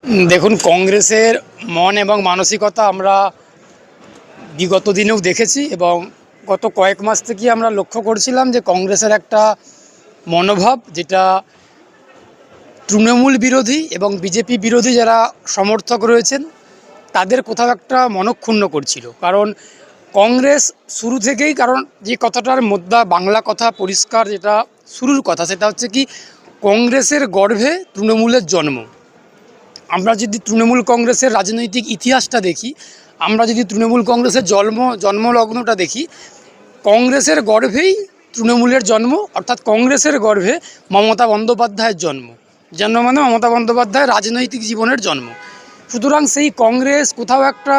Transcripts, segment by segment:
দেখুন, কংগ্রেসের মন এবং মানসিকতা আমরা বিগত দিনেও দেখেছি এবং গত কয়েক মাস থেকে আমরা লক্ষ্য করছিলাম যে কংগ্রেসের একটা মনোভাব, যেটা তৃণমূল বিরোধী এবং বিজেপি বিরোধী যারা সমর্থক রয়েছেন তাদের কোথাও একটা মনক্ষুণ্ণ করছিল। কারণ কংগ্রেস শুরু থেকেই, কারণ যে কথাটার মধ্যে বাংলা কথা পরিষ্কার, যেটা শুরুর কথা, সেটা হচ্ছে কি, কংগ্রেসের গর্ভে তৃণমূলের জন্ম। আমরা যদি তৃণমূল কংগ্রেসের রাজনৈতিক ইতিহাসটা দেখি, আমরা যদি তৃণমূল কংগ্রেসের জন্মলগ্নটা দেখি, কংগ্রেসের গর্ভেই তৃণমূলের জন্ম, অর্থাৎ কংগ্রেসের গর্ভে মমতা বন্দ্যোপাধ্যায়ের জন্ম মানে মমতা বন্দ্যোপাধ্যায়ের রাজনৈতিক জীবনের জন্ম। সুতরাং সেই কংগ্রেস কোথাও একটা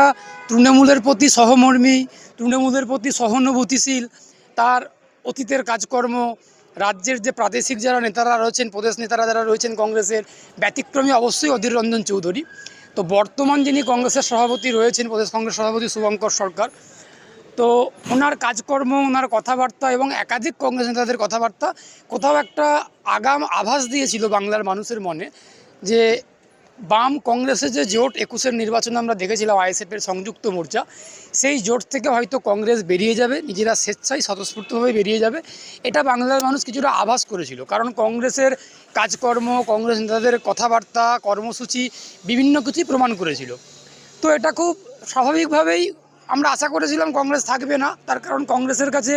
তৃণমূলের প্রতি সহমর্মী, তৃণমূলের প্রতি সহানুভূতিশীল, তার অতীতের কাজকর্ম, রাজ্যের যে প্রাদেশিক যারা নেতারা রয়েছেন, প্রদেশ নেতারা যারা রয়েছেন কংগ্রেসের, ব্যতিক্রমী অবশ্যই অধীর রঞ্জন চৌধুরী। তো বর্তমান যিনি কংগ্রেসের সভাপতি রয়েছেন, প্রদেশ কংগ্রেস সভাপতি শুভঙ্কর সরকার, তো ওনার কাজকর্ম, ওনার কথাবার্তা এবং একাধিক কংগ্রেস নেতাদের কথাবার্তা কোথাও একটা আগাম আভাস দিয়েছিল বাংলার মানুষের মনে যে বাম কংগ্রেসের যে জোট 21-এর নির্বাচনে আমরা দেখেছিলাম, আইএসএফের সংযুক্ত মোর্চা, সেই জোট থেকে হয়তো কংগ্রেস বেরিয়ে যাবে, নিজেরা স্বেচ্ছায় স্বতঃস্ফূর্তভাবে বেরিয়ে যাবে। এটা বাংলার মানুষ কিছুটা আভাস করেছিল, কারণ কংগ্রেসের কাজকর্ম, কংগ্রেস নেতাদের কথাবার্তা, কর্মসূচি বিভিন্ন কিছুই প্রমাণ করেছিল। তো এটা খুব স্বাভাবিকভাবেই আমরা আশা করেছিলাম কংগ্রেস থাকবে না, তার কারণ কংগ্রেসের কাছে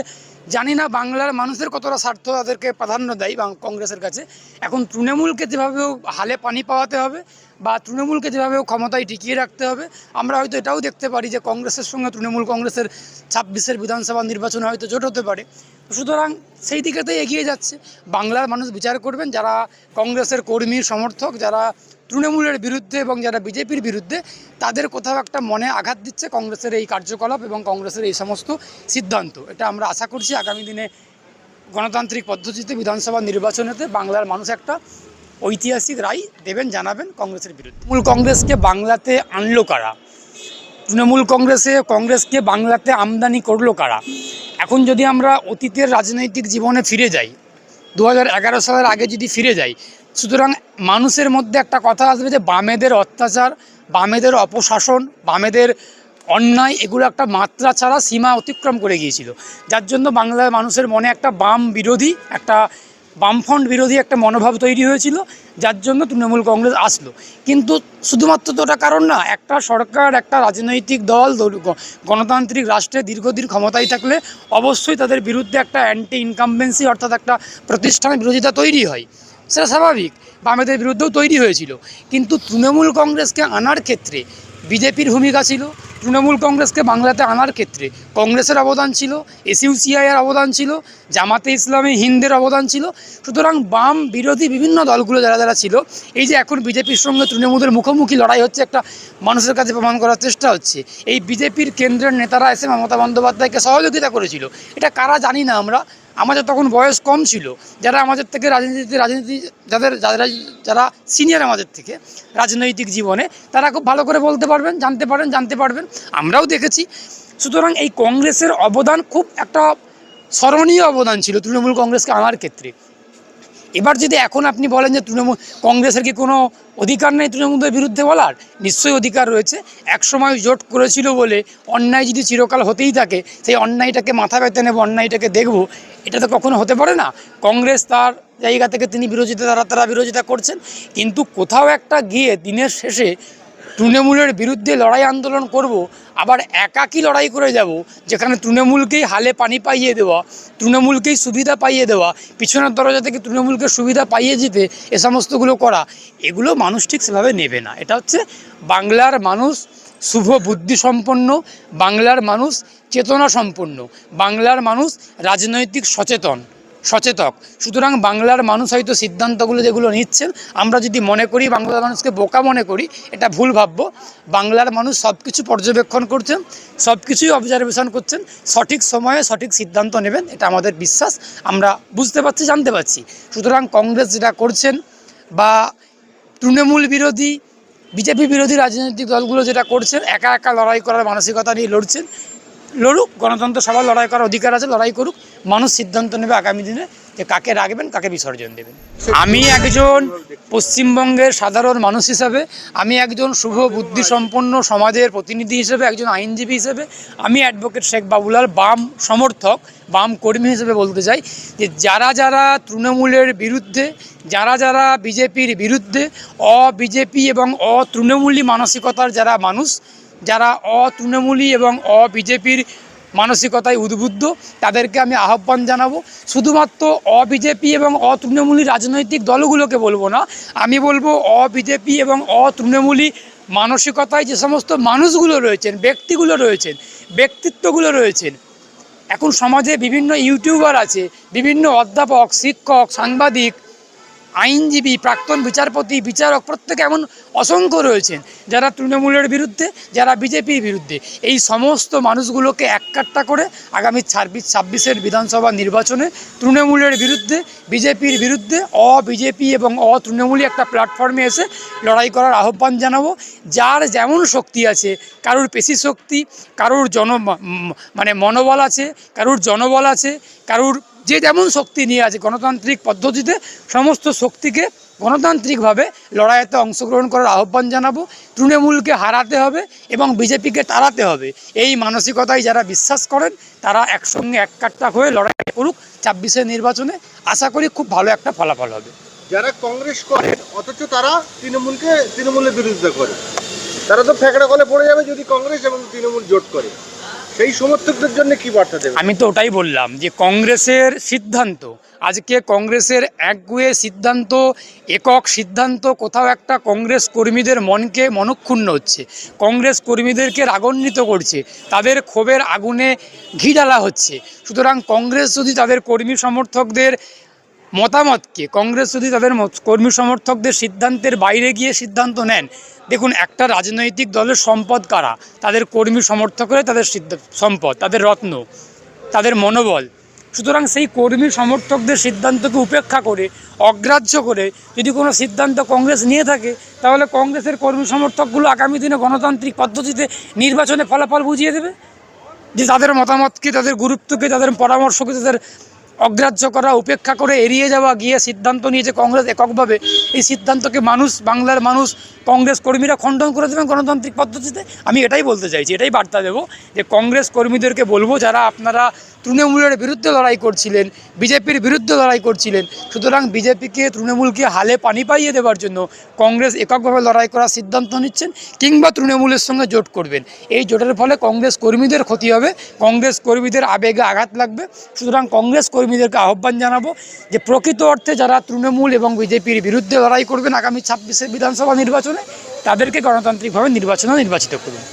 জানি না বাংলার মানুষের কতটা স্বার্থ তাদেরকে প্রাধান্য দেয় কংগ্রেসের কাছে। এখন তৃণমূলকে যেভাবেও হালে পানি পাওয়াতে হবে বা তৃণমূলকে যেভাবেও ক্ষমতায় টিকিয়ে রাখতে হবে, আমরা হয়তো এটাও দেখতে পারি যে কংগ্রেসের সঙ্গে তৃণমূল কংগ্রেসের 26-এর বিধানসভা নির্বাচনে হয়তো জোট হতে পারে। সুতরাং সেই দিকেতেই এগিয়ে যাচ্ছে। বাংলার মানুষ বিচার করবেন, যারা কংগ্রেসের কর্মীর সমর্থক, যারা তৃণমূলের বিরুদ্ধে এবং যারা বিজেপির বিরুদ্ধে, তাদের কোথাও একটা মনে আঘাত দিচ্ছে কংগ্রেসের এই কার্যকলাপ এবং কংগ্রেসের এই সমস্ত সিদ্ধান্ত। এটা আমরা আশা করছি আগামী দিনে গণতান্ত্রিক পদ্ধতিতে বিধানসভা নির্বাচনেতে বাংলার মানুষ একটা ঐতিহাসিক রায় দেবেন, জানাবেন কংগ্রেসের বিরুদ্ধে। তৃণমূল কংগ্রেসকে বাংলাতে আনলো কারা? তৃণমূল কংগ্রেসকে বাংলাতে আমদানি করলো কারা? এখন যদি আমরা অতীতের রাজনৈতিক জীবনে ফিরে যাই, 2011 সালের আগে যদি ফিরে যাই, সুতরাং মানুষের মধ্যে একটা কথা আসবে যে বামেদের অত্যাচার, বামেদের অপশাসন, বামেদের অন্যায়, এগুলো একটা মাত্রা ছাড়া সীমা অতিক্রম করে গিয়েছিল, যার জন্য বাংলার মানুষের মনে একটা বাম বিরোধী, একটা বামফ্রন্ট বিরোধী একটা মনোভাব তৈরি হয়েছিল, যার জন্য তৃণমূল কংগ্রেস আসলো। কিন্তু শুধুমাত্র তো ওটা কারণ না, একটা সরকার, একটা রাজনৈতিক দল গণতান্ত্রিক রাষ্ট্রে দীর্ঘদিন ক্ষমতায় থাকলে অবশ্যই তাদের বিরুদ্ধে একটা অ্যান্টি ইনকামবেন্সি, অর্থাৎ একটা প্রতিষ্ঠানের বিরোধিতা তৈরি হয়, সেটা স্বাভাবিক। বামেদের বিরুদ্ধেও তৈরি হয়েছিল। কিন্তু তৃণমূল কংগ্রেসকে আনার ক্ষেত্রে বিজেপির ভূমিকা ছিল, তৃণমূল কংগ্রেসকে বাংলাতে আনার ক্ষেত্রে কংগ্রেসের অবদান ছিল, এসইউসিআইয়ের অবদান ছিল, জামাতে ইসলামী হিন্দের অবদান ছিল। সুতরাং বাম বিরোধী বিভিন্ন দলগুলো যারা ছিল, এই যে এখন বিজেপির সঙ্গে তৃণমূলের মুখোমুখি লড়াই হচ্ছে, একটা মানুষের কাছে প্রমাণ করার চেষ্টা হচ্ছে, এই বিজেপির কেন্দ্রের নেতারা এসে মমতা বন্দ্যোপাধ্যায়কে সহযোগিতা করেছিল। এটা কারা জানি না আমরা, আমাদের তখন বয়স কম ছিল, যারা আমাদের থেকে রাজনীতি যারা সিনিয়র আমাদের থেকে রাজনৈতিক জীবনে, তারা খুব ভালো করে বলতে পারবেন, জানতে পারবেন, আমরাও দেখেছি। সুতরাং এই কংগ্রেসের অবদান খুব একটা স্মরণীয় অবদান ছিল তৃণমূল কংগ্রেসকে আনার ক্ষেত্রে। এবার যদি এখন আপনি বলেন যে তৃণমূল কংগ্রেসের কি কোনো অধিকার নেই তৃণমূলের বিরুদ্ধে বলার? নিশ্চয়ই অধিকার রয়েছে। একসময় জোট করেছিল বলে অন্যায় যদি চিরকাল হতেই থাকে, সেই অন্যায়টাকে মাথা পেতে নেব, অন্যায়টাকে দেখব, এটা তো কখনো হতে পারে না। কংগ্রেস তার জায়গা থেকে তিনি তারা বিরোধিতা করছেন, কিন্তু কোথাও একটা গিয়ে দিনের শেষে তৃণমূলের বিরুদ্ধে লড়াই আন্দোলন করব, আবার একাকী লড়াই করে যাব, যেখানে তৃণমূলকেই হালে পানি পাইয়ে দেওয়া, তৃণমূলকেই সুবিধা পাইয়ে দেওয়া, পিছনের দরজা থেকে তৃণমূলকে সুবিধা পাইয়ে যেতে এ সমস্তগুলো করা, এগুলো মানুষ ঠিক সেভাবে নেবে না। এটা হচ্ছে বাংলার মানুষ শুভ বুদ্ধিসম্পন্ন, বাংলার মানুষ চেতনা সম্পন্ন, বাংলার মানুষ রাজনৈতিক সচেতক। সুতরাং বাংলার মানুষ হয়তো সিদ্ধান্তগুলো যেগুলো নিচ্ছেন, আমরা যদি মনে করি বাংলার মানুষকে বোকা মনে করি, এটা ভুল ভাববো। বাংলার মানুষ সব কিছু পর্যবেক্ষণ করছেন, সব কিছুই অবজারভেশন করছেন, সঠিক সময়ে সঠিক সিদ্ধান্ত নেবেন, এটা আমাদের বিশ্বাস, আমরা বুঝতে পারছি, জানতে পারছি। সুতরাং কংগ্রেস যেটা করছেন বা তৃণমূল বিরোধী, বিজেপি বিরোধী রাজনৈতিক দলগুলো যেটা করছেন, একা একা লড়াই করার মানসিকতা নিয়ে লড়ছেন, লড়ুক, গণতন্ত্র সবার লড়াই করার অধিকার আছে, লড়াই করুক, মানুষ সিদ্ধান্ত নেবে আগামী দিনে যে কাকে রাখবেন, কাকে বিসর্জন দেবেন। আমি একজন পশ্চিমবঙ্গের সাধারণ মানুষ হিসাবে, আমি একজন শুভ বুদ্ধিসম্পন্ন সমাজের প্রতিনিধি হিসেবে, একজন আইনজীবী হিসেবে, আমি অ্যাডভোকেট শেখ বাবুলাল বাম সমর্থক, বাম কর্মী হিসেবে বলতে চাই যে যারা যারা তৃণমূলের বিরুদ্ধে, যারা যারা বিজেপির বিরুদ্ধে, বিজেপি এবং তৃণমূলী মানসিকতার যারা মানুষ, যারা তৃণমূলী এবং বিজেপির মানসিকতায় উদ্বুদ্ধ, তাদেরকে আমি আহ্বান জানাবো। শুধুমাত্র বিজেপি এবং তৃণমূলী রাজনৈতিক দলগুলোকে বলবো না, আমি বলবো বিজেপি এবং তৃণমূলী মানসিকতায় যে সমস্ত মানুষগুলো রয়েছেন, ব্যক্তিগুলো রয়েছেন, ব্যক্তিত্বগুলো রয়েছেন। এখন সমাজে বিভিন্ন ইউটিউবার আছে, বিভিন্ন অধ্যাপক, শিক্ষক, সাংবাদিক, আইনজীবী, প্রাক্তন বিচারপতি, বিচারক, প্রত্যেকে এমন অসংখ্য রয়েছেন যারা তৃণমূলের বিরুদ্ধে, যারা বিজেপির বিরুদ্ধে। এই সমস্ত মানুষগুলোকে এককাট্টা করে আগামী 26-এর বিধানসভা নির্বাচনে তৃণমূলের বিরুদ্ধে, বিজেপির বিরুদ্ধে, বিজেপি এবং তৃণমূলী একটা প্ল্যাটফর্মে এসে লড়াই করার আহ্বান জানাবো। যার যেমন শক্তি আছে, কারুর পেশি শক্তি, কারুর মনোবল আছে, কারুর জনবল আছে, কারুর যে যেমন শক্তি নিয়ে আছে, গণতান্ত্রিক পদ্ধতিতে সমস্ত শক্তিকে গণতান্ত্রিকভাবে লড়াইতে অংশগ্রহণ করার আহ্বান জানাবো। তৃণমূলকে হারাতে হবে এবং বিজেপিকে তাড়াতে হবে, এই মানসিকতায় যারা বিশ্বাস করেন তারা একসঙ্গে এককাট্টা হয়ে লড়াই করুক 26-এর নির্বাচনে। আশা করি খুব ভালো একটা ফলাফল হবে। যারা কংগ্রেস করে অথচ তারা তৃণমূলের বিরোধিতা করে, তারা তো ফ্যাকড়া কলে পড়ে যাবে যদি কংগ্রেস এবং তৃণমূল জোট করে। সেই সমর্থকদের জন্য কি বার্তা দেবে? আমি তো ওটাই বললাম যে কংগ্রেসের সিদ্ধান্ত, আজকে কংগ্রেসের একগুঁয়ে সিদ্ধান্ত, একক সিদ্ধান্ত কোথাও একটা কংগ্রেস কর্মীদের মনকে মনক্ষুণ্ণ হচ্ছে, কংগ্রেস কর্মীদেরকে রাগান্বিত করছে, তাদের ক্ষোভের আগুনে ঘি ঢালা হচ্ছে। সুতরাং কংগ্রেস যদি তাদের কর্মী সমর্থকদের মতামতকে, কংগ্রেস যদি তাদের কর্মী সমর্থকদের সিদ্ধান্তের বাইরে গিয়ে সিদ্ধান্ত নেন, দেখুন একটা রাজনৈতিক দলের সম্পদ কারা? তাদের কর্মী সমর্থকরা, তাদের সম্পদ, তাদের রত্ন, তাদের মনোবল। সুতরাং সেই কর্মী সমর্থকদের সিদ্ধান্তকে উপেক্ষা করে, অগ্রাহ্য করে যদি কোনো সিদ্ধান্ত কংগ্রেস নিয়ে থাকে, তাহলে কংগ্রেসের কর্মী সমর্থকগুলো আগামী দিনে গণতান্ত্রিক পদ্ধতিতে নির্বাচনে ফলাফল বুঝিয়ে দেবে। যে তাদের মতামতকে, তাদের গুরুত্বকে, তাদের পরামর্শকে তাদের অগ্রাহ্য করা, উপেক্ষা করে এড়িয়ে যাওয়া, গিয়ে সিদ্ধান্ত নিয়েছে কংগ্রেস এককভাবে, এই সিদ্ধান্তকে মানুষ, বাংলার মানুষ, কংগ্রেস কর্মীরা খণ্ডন করে দেবেন গণতান্ত্রিক পদ্ধতিতে। আমি এটাই বলতে চাইছি, এটাই বার্তা দেবো যে কংগ্রেস কর্মীদেরকে বলবো, যারা আপনারা তৃণমূলের বিরুদ্ধে লড়াই করছিলেন, বিজেপির বিরুদ্ধে লড়াই করছিলেন, সুতরাং বিজেপিকে, তৃণমূলকে হালে পানি পাইয়ে দেওয়ার জন্য কংগ্রেস এককভাবে লড়াই করার সিদ্ধান্ত নিচ্ছেন, কিংবা তৃণমূলের সঙ্গে জোট করবেন। এই জোটের ফলে কংগ্রেস কর্মীদের ক্ষতি হবে, কংগ্রেস কর্মীদের আবেগে আঘাত লাগবে। সুতরাং কংগ্রেস কর্মীদেরকে আহ্বান জানাবো যে প্রকৃত অর্থে যারা তৃণমূল এবং বিজেপির বিরুদ্ধে লড়াই করবেন আগামী 26-এর বিধানসভা নির্বাচনে, তাদেরকে গণতান্ত্রিকভাবে নির্বাচিত করুন।